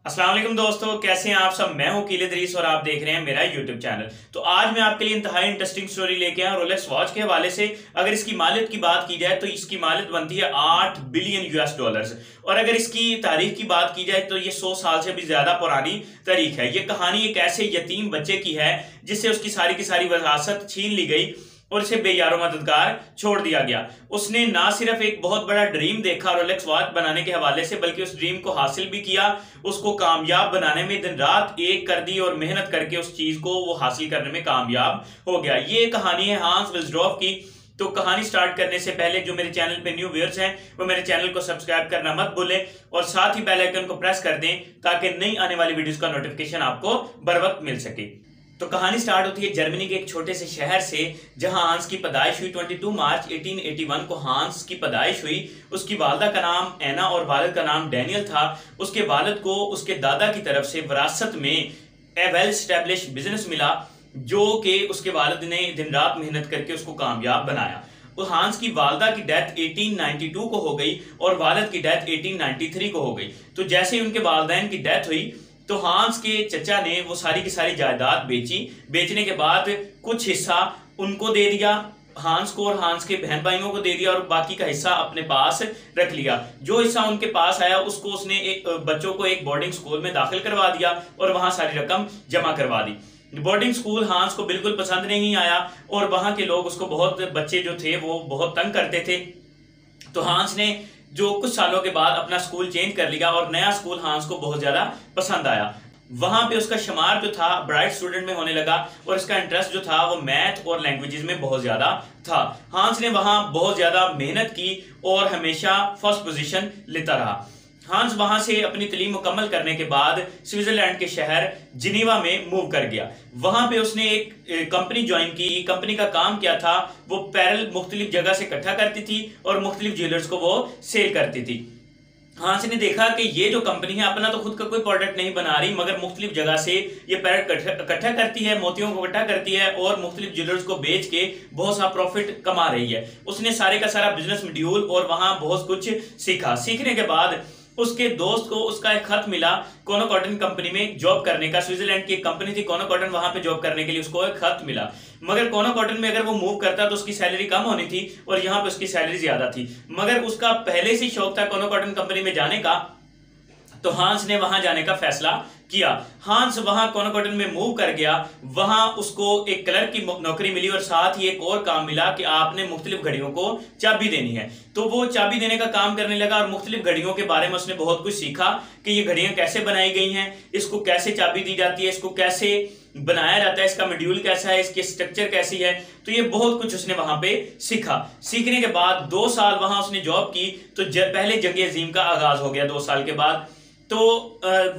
अस्सलाम वालेकुम दोस्तों, कैसे हैं आप सब। मैं हूं कील इदरीस और आप देख रहे हैं मेरा यूट्यूब चैनल। तो आज मैं आपके लिए इंतहाई इंटरेस्टिंग स्टोरी लेके आया रोलेक्स वॉच के हवाले से। अगर इसकी मालियत की बात की जाए तो इसकी मालियत बनती है 8 बिलियन यूएस डॉलर्स। और अगर इसकी तारीख की बात की जाए तो ये 100 साल से भी ज्यादा पुरानी तारीख है। ये कहानी एक ऐसे यतीम बच्चे की है जिससे उसकी सारी की सारी विरासत छीन ली गई और इसे बेयारो मददगार छोड़ दिया गया। उसने ना सिर्फ एक बहुत बड़ा ड्रीम देखा रोलेक्स वॉच बनाने के हवाले से, बल्कि उस ड्रीम को हासिल भी किया। उसको कामयाब बनाने में दिन रात एक कर दी और मेहनत करके उस चीज को वो हासिल करने में कामयाब हो गया। ये कहानी है हांस विल्सडॉर्फ की। तो कहानी स्टार्ट करने से पहले जो मेरे चैनल पे न्यू व्यूअर्स हैं वो मेरे चैनल को सब्सक्राइब करना मत भूलें और साथ ही बेल आइकन को प्रेस कर दें ताकि नई आने वाली वीडियोस का नोटिफिकेशन आपको बर वक्त मिल सके। तो कहानी स्टार्ट होती है जर्मनी के एक छोटे से शहर से, जहां हांस की पैदाइश हुई। 22 मार्च 1881 को हांस की पैदाइश हुई। उसकी वालदा का नाम एना और वालिद का नाम डैनियल था। उसके वालिद को उसके दादा की तरफ से विरासत में ए वेल एस्टैब्लिश बिजनेस मिला, जो कि उसके वालिद ने दिन रात मेहनत करके उसको कामयाब बनाया। हांस की वालदा की डेथ 1892 को हो गई और वालिद की डेथ 1893 को हो गई। तो जैसे ही उनके वालिदैन की डेथ हुई तो हांस के चचा ने वो सारी की सारी जायदाद बेची। बेचने के बाद कुछ हिस्सा उनको दे दिया, हांस को, और हांस के बहन भाइयों को दे दिया, और बाकी का हिस्सा अपने पास रख लिया। जो हिस्सा उनके पास आया उसको उसने बच्चों को एक बोर्डिंग स्कूल में दाखिल करवा दिया और वहां सारी रकम जमा करवा दी। बोर्डिंग स्कूल हांस को बिल्कुल पसंद नहीं आया और वहां के लोग उसको बच्चे जो थे वो बहुत तंग करते थे। तो हांस ने जो कुछ सालों के बाद अपना स्कूल चेंज कर लिया और नया स्कूल हांस को बहुत ज्यादा पसंद आया। वहां पे उसका शुमार जो था ब्राइट स्टूडेंट में होने लगा और इसका इंटरेस्ट जो था वो मैथ और लैंग्वेजेस में बहुत ज्यादा था। हांस ने वहां बहुत ज्यादा मेहनत की और हमेशा फर्स्ट पोजीशन लेता रहा। हांस वहां से अपनी तालीम मुकम्मल करने के बाद स्विट्जरलैंड के शहर जिनीवा में मूव कर गया। वहां पे उसने एक कंपनी ज्वाइन की। कंपनी का काम क्या था, वो पैरल मुख्तलिफ जगह से इकट्ठा करती थी और मुख्तलिफ ज्वेलर्स को वो सेल करती थी। हांस ने देखा कि ये जो कंपनी है अपना तो खुद का कोई प्रोडक्ट नहीं बना रही, मगर मुख्तलिफ जगह से ये पैरल इकट्ठा करती है, मोतियों को इकट्ठा करती है और मुख्तलिफ ज्वेलर्स को बेच के बहुत सा प्रॉफिट कमा रही है। उसने सारे का सारा बिजनेस मॉड्यूल और वहां बहुत कुछ सीखा। सीखने के बाद उसके दोस्त को उसका एक खत मिला कोनो कॉटन कंपनी में जॉब करने का। स्विट्जरलैंड की एक कंपनी थी कोनो कॉटन, वहां पे जॉब करने के लिए उसको एक खत मिला। मगर कोनो कॉटन में अगर वो मूव करता तो उसकी सैलरी कम होनी थी और यहाँ पे उसकी सैलरी ज्यादा थी। मगर उसका पहले से शौक था कोनो कॉटन कंपनी में जाने का, तो हांस ने वहां जाने का फैसला किया। हांस वहां कोनो कॉटन में मूव कर गया। वहां उसको एक क्लर्क की नौकरी मिली और साथ ही एक और काम मिला कि आपने मुख्तलिफ घड़ियों को चाबी देनी है। तो वो चाबी देने का काम करने लगा और मुख्तलिफ घड़ियों के बारे में उसने बहुत कुछ सीखा कि ये घड़ियां कैसे बनाई गई हैं, इसको कैसे चाबी दी जाती है, इसको कैसे बनाया जाता है, इसका मॉड्यूल कैसा है, इसकी स्ट्रक्चर कैसी है। तो ये बहुत कुछ उसने वहां पे सीखा। सीखने के बाद 2 साल वहां उसने जॉब की तो पहले जंग अजीम का आगाज हो गया 2 साल के बाद। तो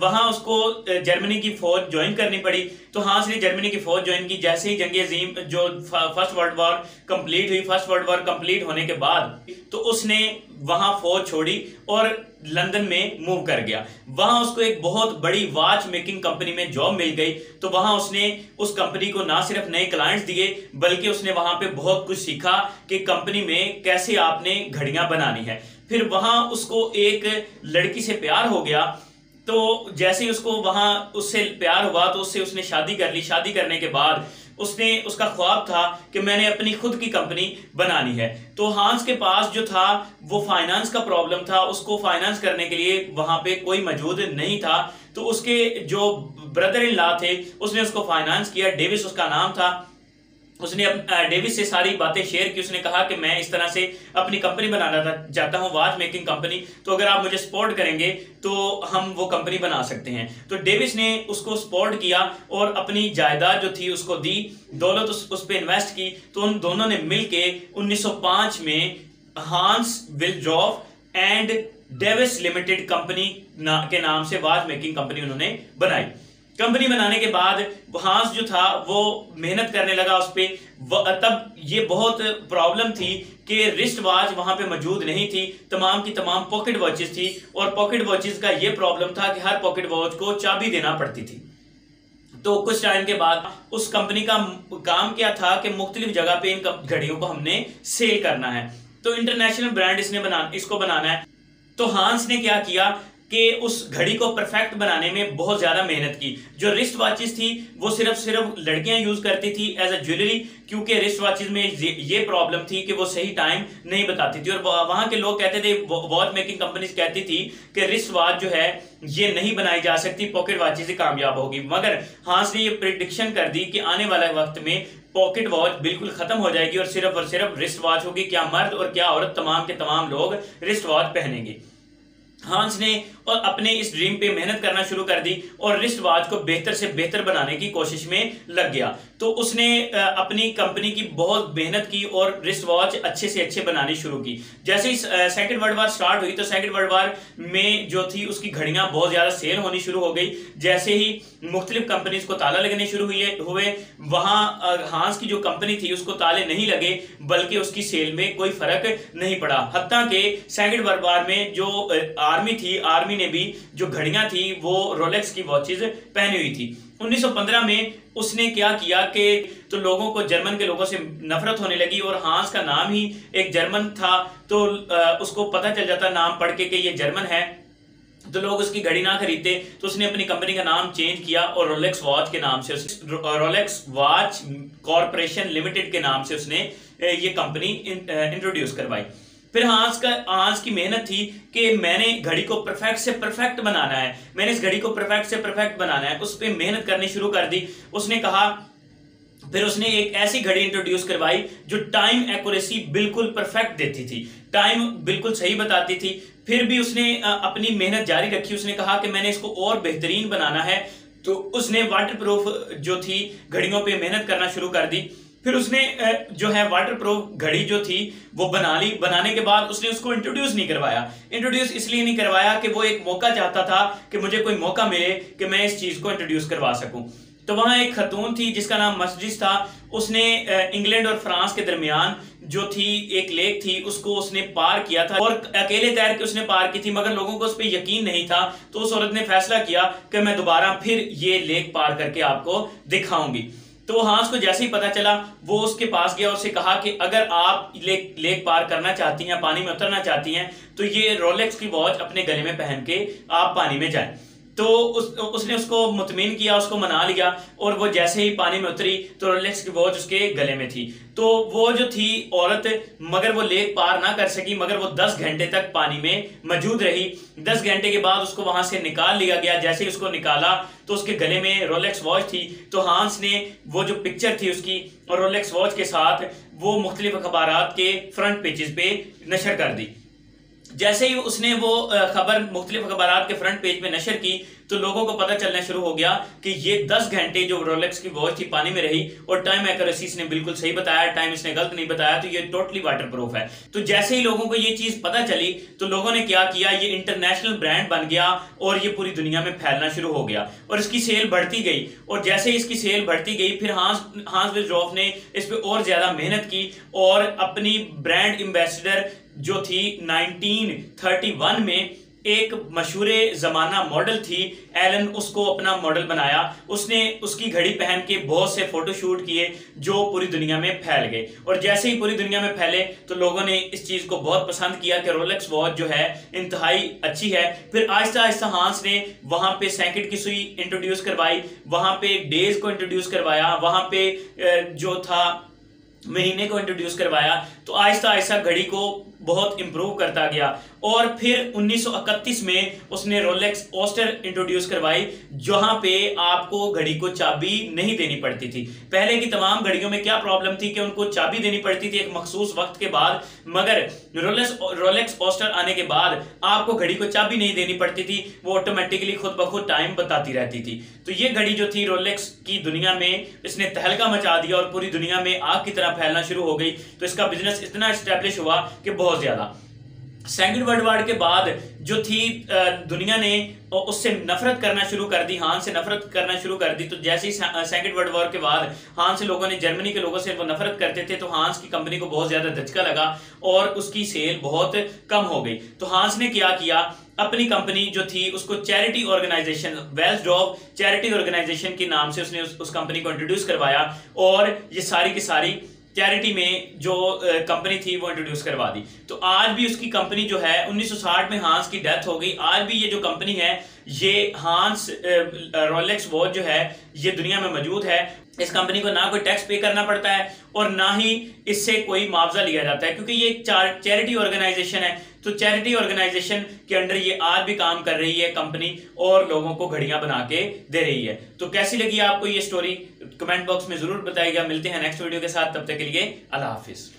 वहां उसको जर्मनी की फौज ज्वाइन करनी पड़ी। तो हांस ने जर्मनी की फौज ज्वाइन की। जैसे ही जंग अजीम जो फर्स्ट वर्ल्ड वॉर कंप्लीट हुई, फर्स्ट वर्ल्ड वॉर कंप्लीट होने के बाद तो उसने वहां फौज छोड़ी और लंदन में मूव कर गया। वहां उसको एक बहुत बड़ी वॉच मेकिंग कंपनी में जॉब मिल गई। तो वहां उसने उस कंपनी को ना सिर्फ नए क्लाइंट्स दिए बल्कि उसने वहां पे बहुत कुछ सीखा कि कंपनी में कैसे आपने घड़ियां बनानी है। फिर वहां उसको एक लड़की से प्यार हो गया। तो जैसे ही उसको वहां उससे प्यार हुआ तो उससे उसने शादी कर ली। शादी करने के बाद उसका ख्वाब था कि मैंने अपनी खुद की कंपनी बनानी है। तो हांस के पास जो था वो फाइनेंस का प्रॉब्लम था। उसको फाइनेंस करने के लिए वहां पे कोई मौजूद नहीं था। तो उसके जो ब्रदर इन लॉ थे उसने उसको फाइनेंस किया। डेविस उसका नाम था। उसने डेविस से सारी बातें शेयर की। उसने कहा कि मैं इस तरह से अपनी कंपनी बनाना चाहता हूं, वॉच मेकिंग कंपनी, तो अगर आप मुझे सपोर्ट करेंगे तो हम वो कंपनी बना सकते हैं। तो डेविस ने उसको सपोर्ट किया और अपनी जायदाद जो थी उसको दी, दौलत उस पर इन्वेस्ट की। तो उन दोनों ने मिलके 1905 में Hans Wilsdorf and Davis limited company के नाम से वॉच मेकिंग कंपनी उन्होंने बनाई। कंपनी बनाने के बाद हांस जो था वो मेहनत करने लगा उस पर। तब ये बहुत प्रॉब्लम थी कि रिस्ट वॉच वहां पे मौजूद नहीं थी, तमाम की तमाम पॉकेट वॉचेस थी और पॉकेट वॉचेस का ये प्रॉब्लम था कि हर पॉकेट वॉच को चाबी देना पड़ती थी। तो कुछ टाइम के बाद उस कंपनी का काम क्या था कि मुख्तलिफ जगह पे इन घड़ियों को हमने सेल करना है। तो इंटरनेशनल ब्रांड इसको बनाना है। तो हांस ने क्या किया, कि उस घड़ी को परफेक्ट बनाने में बहुत ज़्यादा मेहनत की। जो रिस्ट वॉचेस थी वो सिर्फ लड़कियां यूज़ करती थी एज अ ज्वेलरी, क्योंकि रिस्ट वॉचेस में ये प्रॉब्लम थी कि वो सही टाइम नहीं बताती थी। और वहाँ के लोग कहते थे, वॉच मेकिंग कंपनीज कहती थी कि रिस्ट वॉच जो है ये नहीं बनाई जा सकती, पॉकेट वॉचेस ही कामयाब होगी। मगर हांस ने ये प्रिडिक्शन कर दी कि आने वाले वक्त में पॉकेट वॉच बिल्कुल खत्म हो जाएगी और सिर्फ रिस्ट वॉच होगी। क्या मर्द और क्या औरत, तमाम के तमाम लोग रिस्ट वॉच पहनेंगे। हांस ने और अपने इस ड्रीम पे मेहनत करना शुरू कर दी और रिस्ट वॉच को बेहतर से बेहतर बनाने की कोशिश में लग गया। तो उसने अपनी कंपनी की बहुत मेहनत की और रिस्ट वॉच अच्छे से अच्छे बनानी शुरू की। जैसे ही सेकंड वर्ल्ड वार स्टार्ट हुई तो सेकंड वर्ल्ड वार में जो थी उसकी घड़ियां बहुत ज्यादा सेल होनी शुरू हो गई। जैसे ही मुख्तलिफ कंपनीज को ताला लगने शुरू हुए, वहां हांस की जो कंपनी थी उसको ताले नहीं लगे, बल्कि उसकी सेल में कोई फर्क नहीं पड़ा। हत्ता के सेकंड वर्ल्ड वार में जो आर्मी थी, आर्मी ने भी जो घड़ियां थी वो रोलेक्स की वॉचेस पहनी हुई थी। 1915 में उसने क्या किया कि तो लोगों को, जर्मन के लोगों से नफरत होने लगी और हांस का नाम ही एक जर्मन था, तो उसको पता चल जाता नाम पढ़ के कि ये जर्मन है, तो लोग उसकी घड़ी ना खरीदते। तो उसने अपनी कंपनी का नाम चेंज किया और रोलेक्स वॉच के नाम से, रोलेक्स वॉच कॉर्पोरेशन लिमिटेड के नाम से उसने ये कंपनी इंट्रोड्यूस करवाई। फिर हांस की मेहनत थी कि मैंने घड़ी को परफेक्ट से परफेक्ट बनाना है, मैंने इस घड़ी को परफेक्ट से परफेक्ट बनाना है, उस पर मेहनत करनी शुरू कर दी। उसने कहा, फिर उसने एक ऐसी घड़ी इंट्रोड्यूस करवाई जो टाइम एक्यूरेसी बिल्कुल परफेक्ट देती थी, टाइम बिल्कुल सही बताती थी। फिर भी उसने अपनी मेहनत जारी रखी। उसने कहा कि मैंने इसको और बेहतरीन बनाना है, तो उसने वाटरप्रूफ जो थी घड़ियों पे मेहनत करना शुरू कर दी। फिर उसने जो है वाटरप्रूफ घड़ी जो थी वो बना ली। बनाने के बाद उसने उसको इंट्रोड्यूस नहीं करवाया। इंट्रोड्यूस इसलिए नहीं करवाया कि वो एक मौका चाहता था कि मुझे कोई मौका मिले कि मैं इस चीज को इंट्रोड्यूस करवा सकूं। तो वहां एक खतून थी जिसका नाम मर्सिडीज था। उसने इंग्लैंड और फ्रांस के दरमियान जो थी एक लेक थी, उसको उसने पार किया था और अकेले तैर के उसने पार की थी, मगर लोगों को उस पर यकीन नहीं था। तो उस औरत ने फैसला किया कि मैं दोबारा फिर ये लेक पार करके आपको दिखाऊंगी। तो हांस को जैसे ही पता चला वो उसके पास गया और उससे कहा कि अगर आप लेक पार करना चाहती हैं, पानी में उतरना चाहती हैं, तो ये रोलेक्स की वॉच अपने गले में पहन के आप पानी में जाएं। तो उसने उसको मुतमिन किया, उसको मना लिया और वो जैसे ही पानी में उतरी तो रोलेक्स की वॉच उसके गले में थी। तो वो जो थी औरत, मगर वो लेक पार ना कर सकी, मगर वो 10 घंटे तक पानी में मौजूद रही। 10 घंटे के बाद उसको वहां से निकाल लिया गया। जैसे ही उसको निकाला तो उसके गले में रोलेक्स वॉच थी। तो हांस ने वो जो पिक्चर थी उसकी और रोलेक्स वॉच के साथ वो मुख्तलिफ अखबारात के फ्रंट पेजेस पे नशर कर दी। जैसे ही उसने वो खबर मुख्तलिफ अखबारात के फ्रंट पेज में नशर की तो लोगों को पता चलना शुरू हो गया कि ये 10 घंटे जो रोलेक्स की वॉच थी पानी में रही और टाइम एक्यूरेसी इसने बिल्कुल सही बताया, टाइम इसने गलत नहीं बताया, तो ये टोटली वाटरप्रूफ है। तो जैसे ही लोगों को ये चीज पता चली तो लोगों ने क्या किया, ये इंटरनेशनल ब्रांड बन गया और ये पूरी दुनिया में फैलना शुरू हो गया और इसकी सेल बढ़ती गई। और जैसे ही इसकी सेल बढ़ती गई फिर हांस विज़रॉफ ने इस पर और ज्यादा मेहनत की और अपनी ब्रांड एम्बेसडर जो थी 1931 में एक मशहूर जमाना मॉडल थी एलन, उसको अपना मॉडल बनाया। उसने उसकी घड़ी पहन के बहुत से फोटोशूट किए जो पूरी दुनिया में फैल गए। और जैसे ही पूरी दुनिया में फैले तो लोगों ने इस चीज को बहुत पसंद किया कि रोलेक्स वॉच जो है इंतहाई अच्छी है। फिर आहिस्ता आहिस्ता हांस ने वहां पे सेकंड की सुई इंट्रोड्यूस करवाई, वहां पे डेज को इंट्रोड्यूस करवाया, वहां पे जो था महीने को इंट्रोड्यूस करवाया। तो आहिस्ता आहिस्ता घड़ी को बहुत इंप्रूव करता गया। और फिर 1931 में उसने रोलेक्स ओस्टर इंट्रोड्यूस करवाई, जहां पे आपको घड़ी को चाबी नहीं देनी पड़ती थी। पहले की तमाम घड़ियों में क्या प्रॉब्लम थी कि उनको चाबी देनी पड़ती थी एक मखसूस वक्त के बाद, मगर रोलेक्स ओस्टर आने के बाद आपको घड़ी को चाबी नहीं देनी पड़ती थी, वो ऑटोमेटिकली खुद ब खुद टाइम बताती रहती थी। तो ये घड़ी जो थी रोलेक्स की दुनिया में इसने तहलका मचा दिया और पूरी दुनिया में आग की तरह फैलना शुरू हो गई। तो इसका बिजनेस इतना एस्टेब्लिश हुआ कि बहुत ज्यादा। सेकंड वर्ल्ड वॉर के बाद जो थी दुनिया ने उससे नफरत करना शुरू कर दी, हांस से नफरत करना शुरू कर दी। तो जैसे ही सेकंड वर्ल्ड वॉर के बाद हांस से लोगों ने, जर्मनी के लोगों से वो नफरत करते थे, तो हांस की कंपनी को बहुत ज्यादा धचका लगा और उसकी सेल बहुत कम हो गई। तो हांस ने क्या किया, अपनी कंपनी जो थी उसको चैरिटी ऑर्गेनाइजेशन, वेल्सडॉर्फ चैरिटी ऑर्गेनाइजेशन के नाम से उसने उस कंपनी को इंट्रोड्यूस करवाया और ये सारी की सारी चैरिटी में जो कंपनी थी वो इंट्रोड्यूस करवा दी। तो आज भी उसकी कंपनी जो है 1960 में हांस की डेथ हो गई, आज भी ये जो कंपनी है ये हांस रोलेक्स वॉच जो है ये दुनिया में मौजूद है। इस कंपनी को ना कोई टैक्स पे करना पड़ता है और ना ही इससे कोई मुआवजा लिया जाता है, क्योंकि ये एक चैरिटी ऑर्गेनाइजेशन है। तो चैरिटी ऑर्गेनाइजेशन के अंडर ये आज भी काम कर रही है कंपनी और लोगों को घड़ियां बना के दे रही है। तो कैसी लगी आपको ये स्टोरी कमेंट बॉक्स में जरूर बताइएगा। मिलते हैं नेक्स्ट वीडियो के साथ, तब तक के लिए अल्लाह हाफिज।